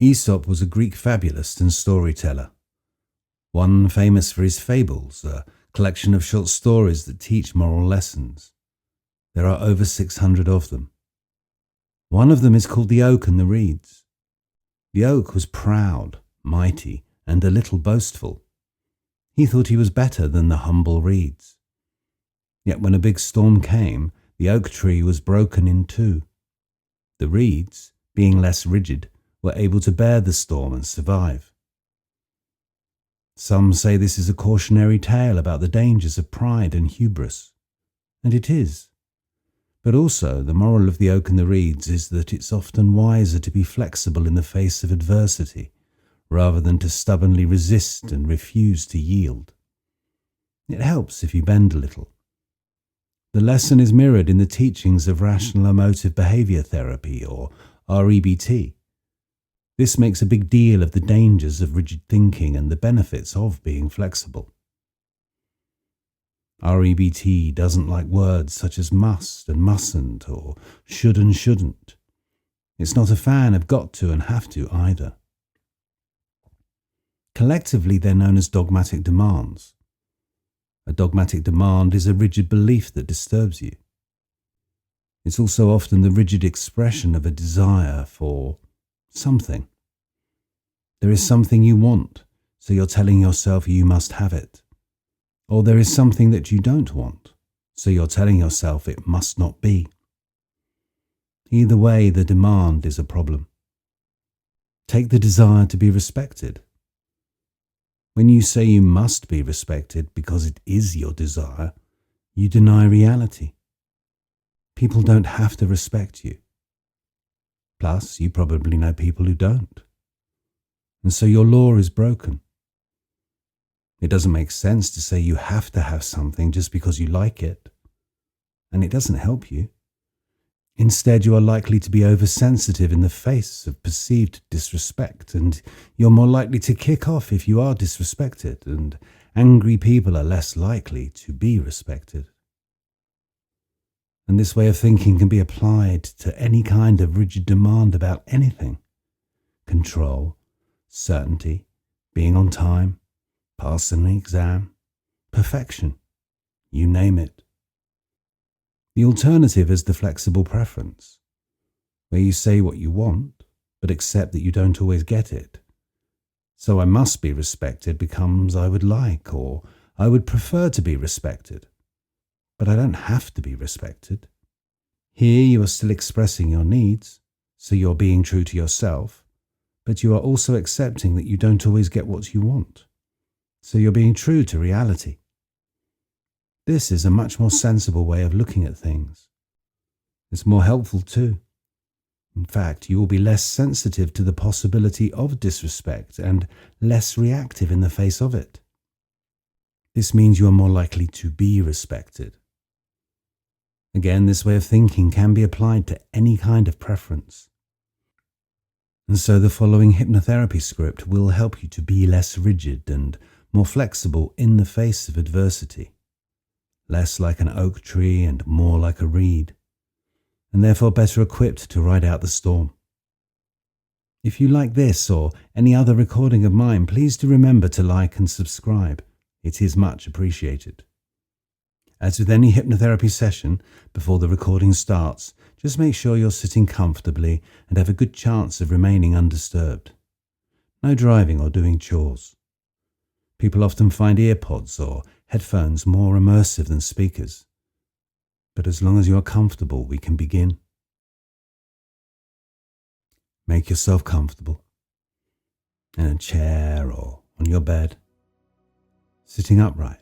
Aesop was a Greek fabulist and storyteller, one famous for his fables, a collection of short stories that teach moral lessons. There are over 600 of them. One of them is called The Oak and the Reeds. The oak was proud, mighty, and a little boastful. He thought he was better than the humble reeds. Yet when a big storm came, the oak tree was broken in two. The reeds, being less rigid, were able to bear the storm and survive. Some say this is a cautionary tale about the dangers of pride and hubris, and it is. But also, the moral of The Oak and the Reeds is that it's often wiser to be flexible in the face of adversity, rather than to stubbornly resist and refuse to yield. It helps if you bend a little. The lesson is mirrored in the teachings of rational emotive behaviour therapy, or REBT. This makes a big deal of the dangers of rigid thinking and the benefits of being flexible. REBT doesn't like words such as must and mustn't, or should and shouldn't. It's not a fan of got to and have to either. Collectively, they're known as dogmatic demands. A dogmatic demand is a rigid belief that disturbs you. It's also often the rigid expression of a desire for something. There is something you want, so you're telling yourself you must have it. Or there is something that you don't want, so you're telling yourself it must not be. Either way, the demand is a problem. Take the desire to be respected. When you say you must be respected because it is your desire, you deny reality. People don't have to respect you. Plus, you probably know people who don't. And so your law is broken. It doesn't make sense to say you have to have something just because you like it. And it doesn't help you. Instead, you are likely to be oversensitive in the face of perceived disrespect, and you're more likely to kick off if you are disrespected, and angry people are less likely to be respected. And this way of thinking can be applied to any kind of rigid demand about anything. Control, certainty, being on time, passing an exam, perfection, you name it. The alternative is the flexible preference, where you say what you want, but accept that you don't always get it. So I must be respected becomes I would like, or I would prefer to be respected, but I don't have to be respected. Here you are still expressing your needs, so you're being true to yourself, but you are also accepting that you don't always get what you want, so you're being true to reality. This is a much more sensible way of looking at things. It's more helpful too. In fact, you will be less sensitive to the possibility of disrespect and less reactive in the face of it. This means you are more likely to be respected. Again, this way of thinking can be applied to any kind of preference. And so the following hypnotherapy script will help you to be less rigid and more flexible in the face of adversity. Less like an oak tree and more like a reed, and therefore better equipped to ride out the storm. If you like this or any other recording of mine, please do remember to like and subscribe. It is much appreciated. As with any hypnotherapy session, before the recording starts, just make sure you're sitting comfortably and have a good chance of remaining undisturbed. No driving or doing chores. People often find earpods or headphones more immersive than speakers. But as long as you are comfortable, we can begin. Make yourself comfortable in a chair or on your bed, sitting upright.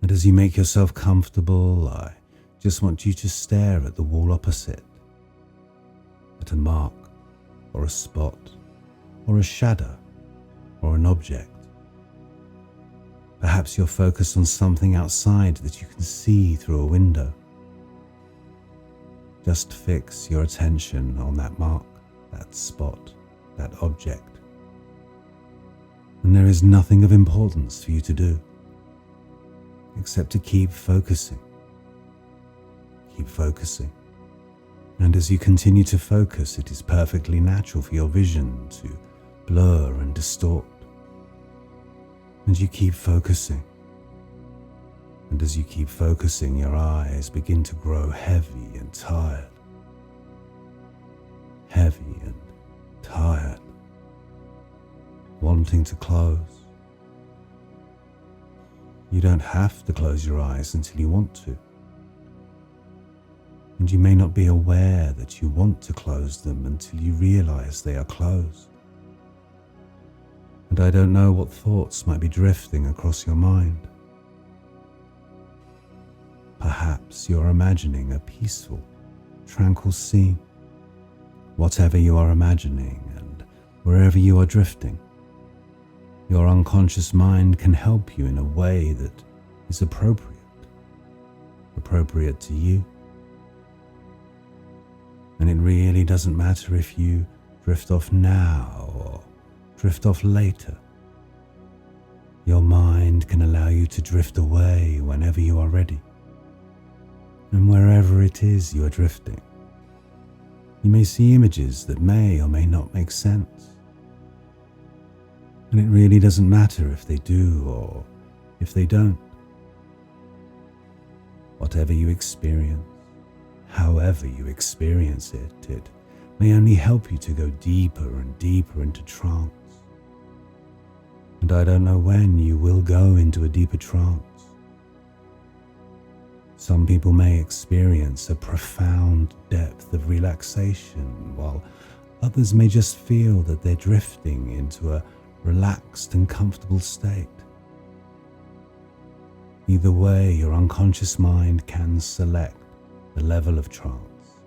And as you make yourself comfortable, I just want you to stare at the wall opposite, at a mark or a spot or a shadow or an object. Perhaps you're focused on something outside that you can see through a window. Just fix your attention on that mark, that spot, that object. And there is nothing of importance for you to do, except to keep focusing. Keep focusing. And as you continue to focus, it is perfectly natural for your vision to blur and distort. And you keep focusing. And as you keep focusing, your eyes begin to grow heavy and tired. Heavy and tired. Wanting to close. You don't have to close your eyes until you want to. And you may not be aware that you want to close them until you realize they are closed. And I don't know what thoughts might be drifting across your mind. Perhaps you're imagining a peaceful, tranquil scene. Whatever you are imagining and wherever you are drifting, your unconscious mind can help you in a way that is appropriate to you. And it really doesn't matter if you drift off now or drift off later. Your mind can allow you to drift away whenever you are ready. And wherever it is you are drifting, you may see images that may or may not make sense. And it really doesn't matter if they do or if they don't. Whatever you experience, however you experience it, it may only help you to go deeper and deeper into trance. And I don't know when you will go into a deeper trance. Some people may experience a profound depth of relaxation, while others may just feel that they're drifting into a relaxed and comfortable state. Either way, your unconscious mind can select the level of trance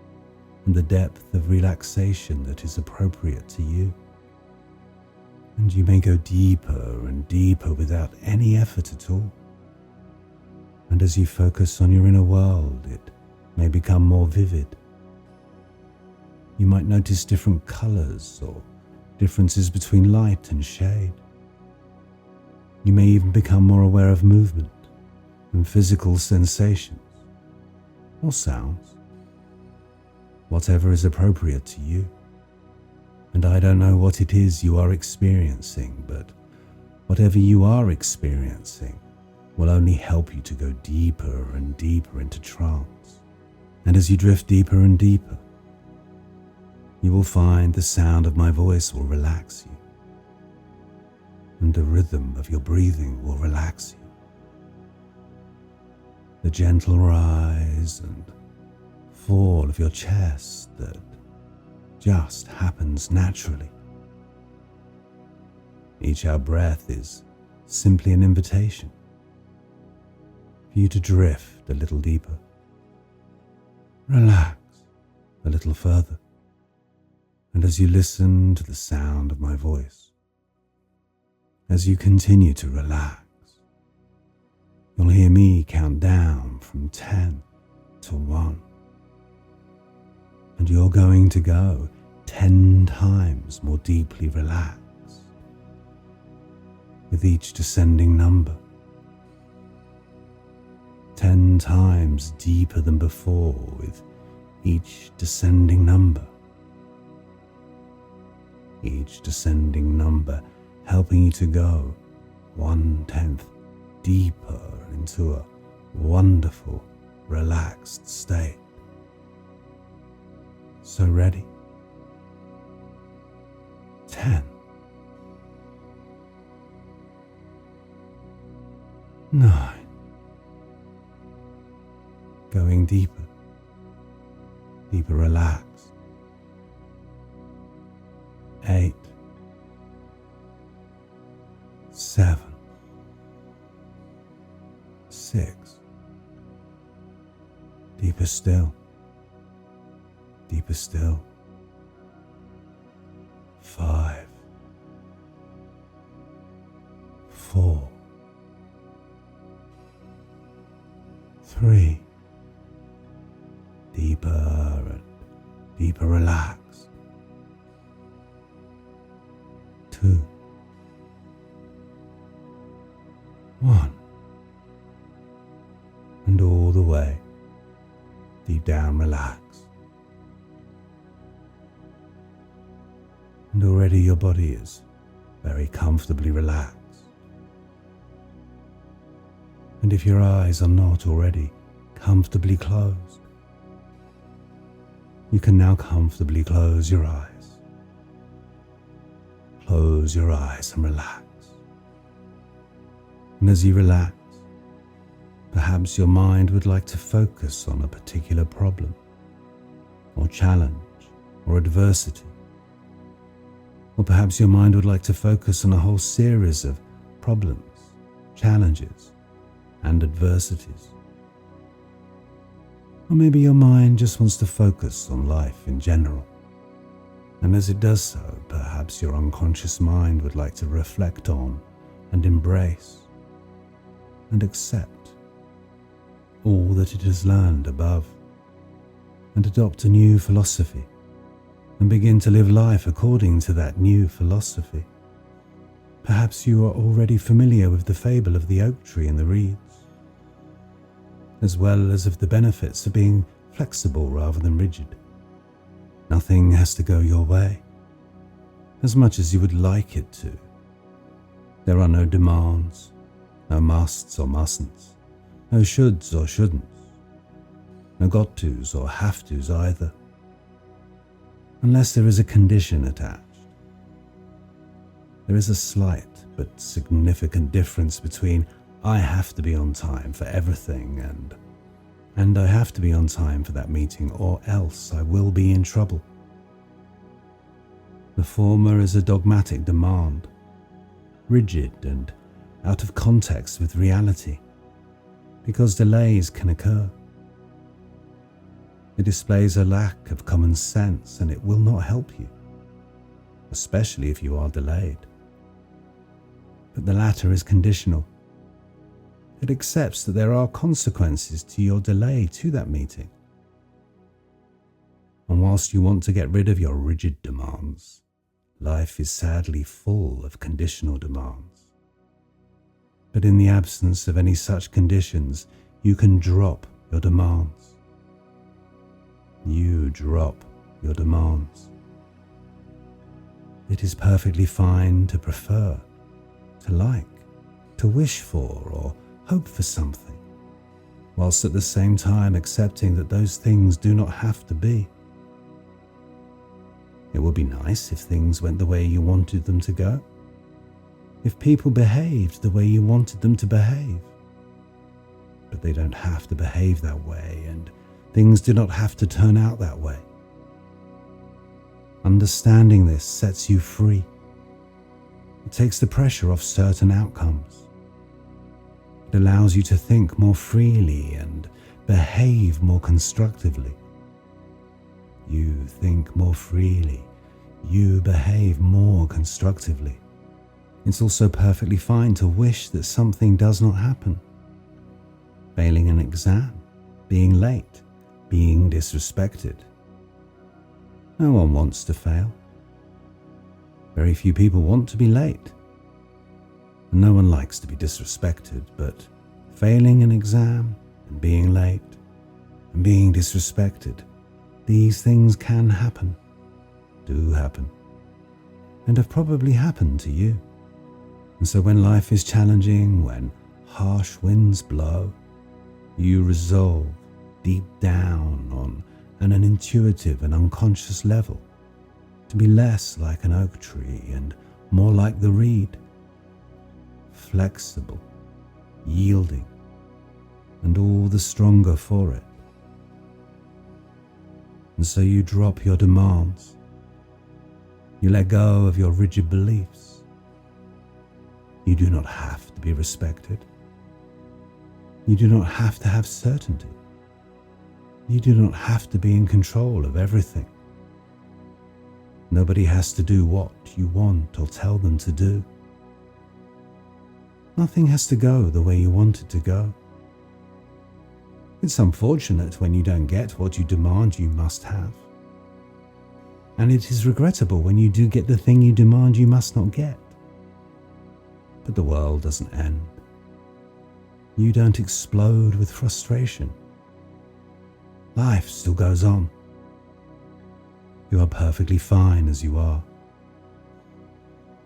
and the depth of relaxation that is appropriate to you. And you may go deeper and deeper without any effort at all. And as you focus on your inner world, it may become more vivid. You might notice different colors or differences between light and shade. You may even become more aware of movement and physical sensations or sounds, whatever is appropriate to you. And I don't know what it is you are experiencing, but whatever you are experiencing will only help you to go deeper and deeper into trance. And as you drift deeper and deeper, you will find the sound of my voice will relax you, and the rhythm of your breathing will relax you. The gentle rise and fall of your chest that just happens naturally. Each out breath is simply an invitation for you to drift a little deeper, relax a little further. And as you listen to the sound of my voice, as you continue to relax, you'll hear me count down from 10 to 1. And you're going to go 10 times more deeply relaxed with each descending number. 10 times deeper than before with each descending number. Each descending number helping you to go 1/10 deeper into a wonderful, relaxed state. So ready? 10, 9, going deeper, deeper relaxed. 8, 7, 6, deeper still, deeper still. 5, 4, 3, deeper and deeper relaxed. 2, 1, and all the way deep down relaxed. and already your body is very comfortably relaxed. And if your eyes are not already comfortably closed, you can now comfortably close your eyes. Close your eyes and relax. And as you relax, perhaps your mind would like to focus on a particular problem, or challenge, or adversity. Or perhaps your mind would like to focus on a whole series of problems, challenges, and adversities. Or maybe your mind just wants to focus on life in general. And as it does so, perhaps your unconscious mind would like to reflect on and embrace and accept all that it has learned above, and adopt a new philosophy and begin to live life according to that new philosophy. Perhaps you are already familiar with the fable of the oak tree and the reeds, as well as of the benefits of being flexible rather than rigid. Nothing has to go your way, as much as you would like it to. There are no demands, no musts or mustn'ts, no shoulds or shouldn'ts, no got tos or have tos either, unless there is a condition attached. There is a slight but significant difference between I have to be on time for everything and I have to be on time for that meeting or else I will be in trouble. The former is a dogmatic demand, rigid and out of context with reality, because delays can occur. It displays a lack of common sense and it will not help you, especially if you are delayed. But the latter is conditional. It accepts that there are consequences to your delay to that meeting. And whilst you want to get rid of your rigid demands, life is sadly full of conditional demands. But in the absence of any such conditions, you can drop your demands. You drop your demands. It is perfectly fine to prefer, to like, to wish for, or hope for something, whilst at the same time accepting that those things do not have to be. It would be nice if things went the way you wanted them to go, if people behaved the way you wanted them to behave. But they don't have to behave that way, and things do not have to turn out that way. Understanding this sets you free. It takes the pressure off certain outcomes. It allows you to think more freely and behave more constructively. You think more freely. You behave more constructively. It's also perfectly fine to wish that something does not happen. Failing an exam, being late, being disrespected. No one wants to fail. Very few people want to be late. And no one likes to be disrespected, but failing an exam and being late and being disrespected, these things can happen, do happen, and have probably happened to you. And so when life is challenging, when harsh winds blow, you resolve deep down on an intuitive and unconscious level to be less like an oak tree and more like the reed, flexible, yielding, and all the stronger for it. And so you drop your demands. You let go of your rigid beliefs. You do not have to be respected. You do not have to have certainty. You do not have to be in control of everything. Nobody has to do what you want or tell them to do. Nothing has to go the way you want it to go. It's unfortunate when you don't get what you demand you must have. And it is regrettable when you do get the thing you demand you must not get. But the world doesn't end. You don't explode with frustration. Life still goes on. You are perfectly fine as you are.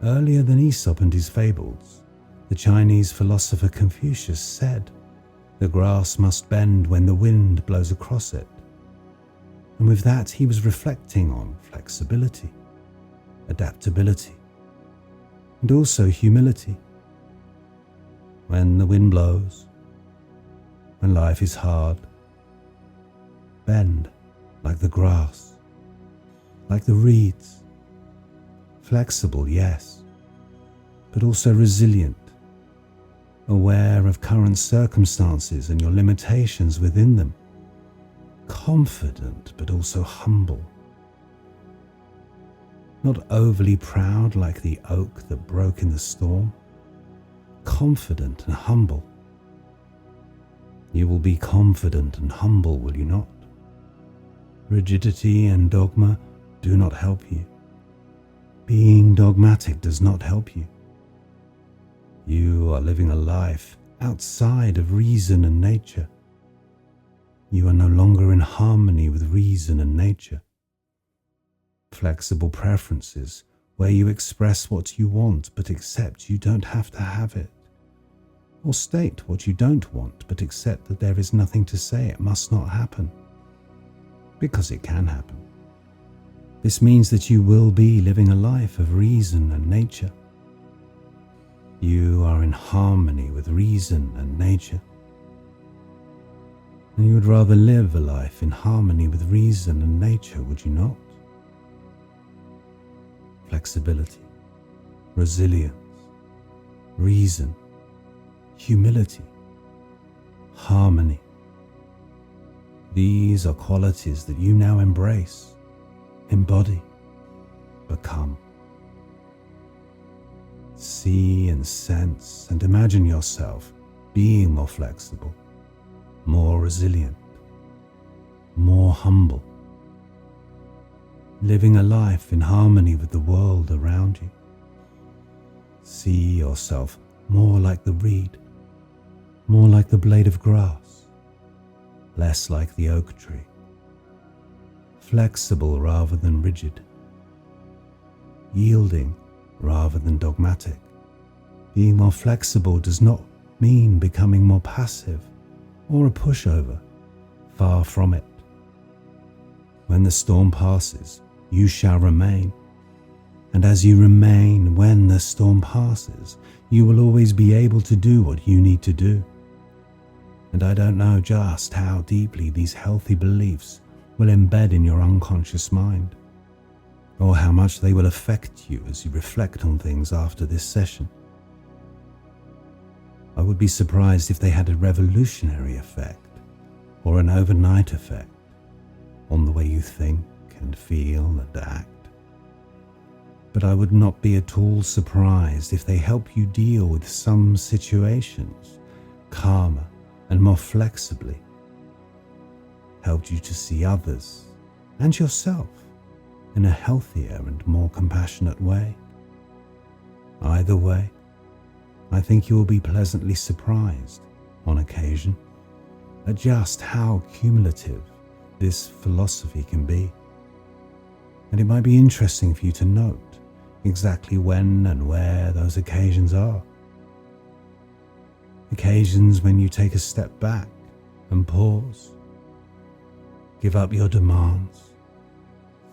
Earlier than Aesop and his fables, the Chinese philosopher Confucius said, "The grass must bend when the wind blows across it." And with that, he was reflecting on flexibility, adaptability, and also humility. When the wind blows, when life is hard, bend like the grass, like the reeds. Flexible, yes, but also resilient, aware of current circumstances and your limitations within them. Confident, but also humble. Not overly proud like the oak that broke in the storm. Confident and humble. You will be confident and humble, will you not? Rigidity and dogma do not help you. Being dogmatic does not help you. You are living a life outside of reason and nature. You are no longer in harmony with reason and nature. Flexible preferences, where you express what you want but accept you don't have to have it. Or state what you don't want but accept that there is nothing to say it must not happen. Because it can happen. This means that you will be living a life of reason and nature. You are in harmony with reason and nature. And you would rather live a life in harmony with reason and nature, would you not? Flexibility, resilience, reason, humility, harmony. These are qualities that you now embrace, embody, become. See and sense and imagine yourself being more flexible, more resilient, more humble, living a life in harmony with the world around you. See yourself more like the reed, more like the blade of grass, less like the oak tree. Flexible rather than rigid, yielding rather than dogmatic. Being more flexible does not mean becoming more passive or a pushover, far from it. When the storm passes, you shall remain, and as you remain when the storm passes, you will always be able to do what you need to do. And I don't know just how deeply these healthy beliefs will embed in your unconscious mind, or how much they will affect you as you reflect on things after this session. I would be surprised if they had a revolutionary effect or an overnight effect on the way you think and feel and act. But I would not be at all surprised if they help you deal with some situations calmer and more flexibly, helped you to see others and yourself in a healthier and more compassionate way. Either way, I think you will be pleasantly surprised, on occasion, at just how cumulative this philosophy can be. And it might be interesting for you to note exactly when and where those occasions are. Occasions when you take a step back and pause, give up your demands,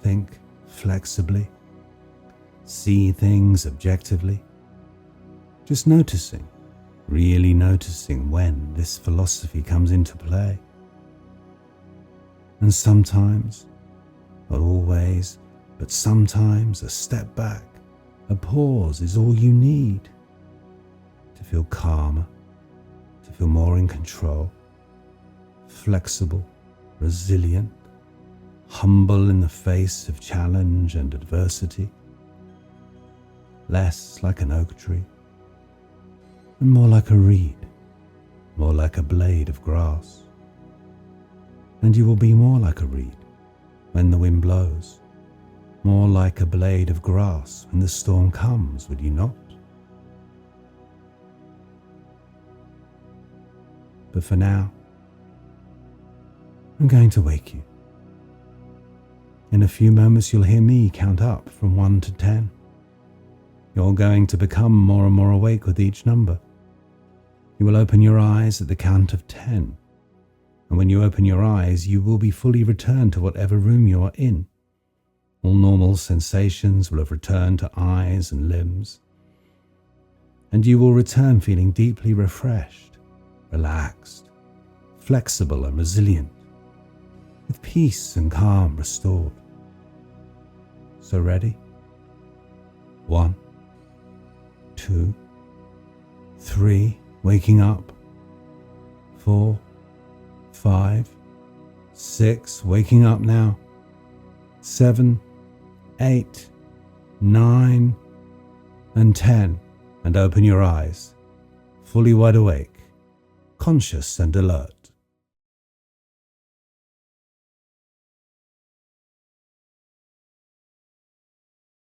think flexibly, see things objectively, just noticing, really noticing when this philosophy comes into play. And sometimes, not always, but sometimes a step back, a pause is all you need to feel calmer, to feel more in control, flexible, resilient, humble in the face of challenge and adversity, less like an oak tree, and more like a reed, more like a blade of grass. And you will be more like a reed when the wind blows, more like a blade of grass when the storm comes, would you not? But for now, I'm going to wake you. In a few moments you'll hear me count up from 1 to 10. You're going to become more and more awake with each number. You will open your eyes at the count of 10. And when you open your eyes, you will be fully returned to whatever room you are in. All normal sensations will have returned to eyes and limbs. And you will return feeling deeply refreshed, relaxed, flexible and resilient, with peace and calm restored. So ready? 1, 2, 3, waking up. 4, 5, 6, waking up now. 7, 8, 9, and 10, and open your eyes, fully wide awake, conscious and alert.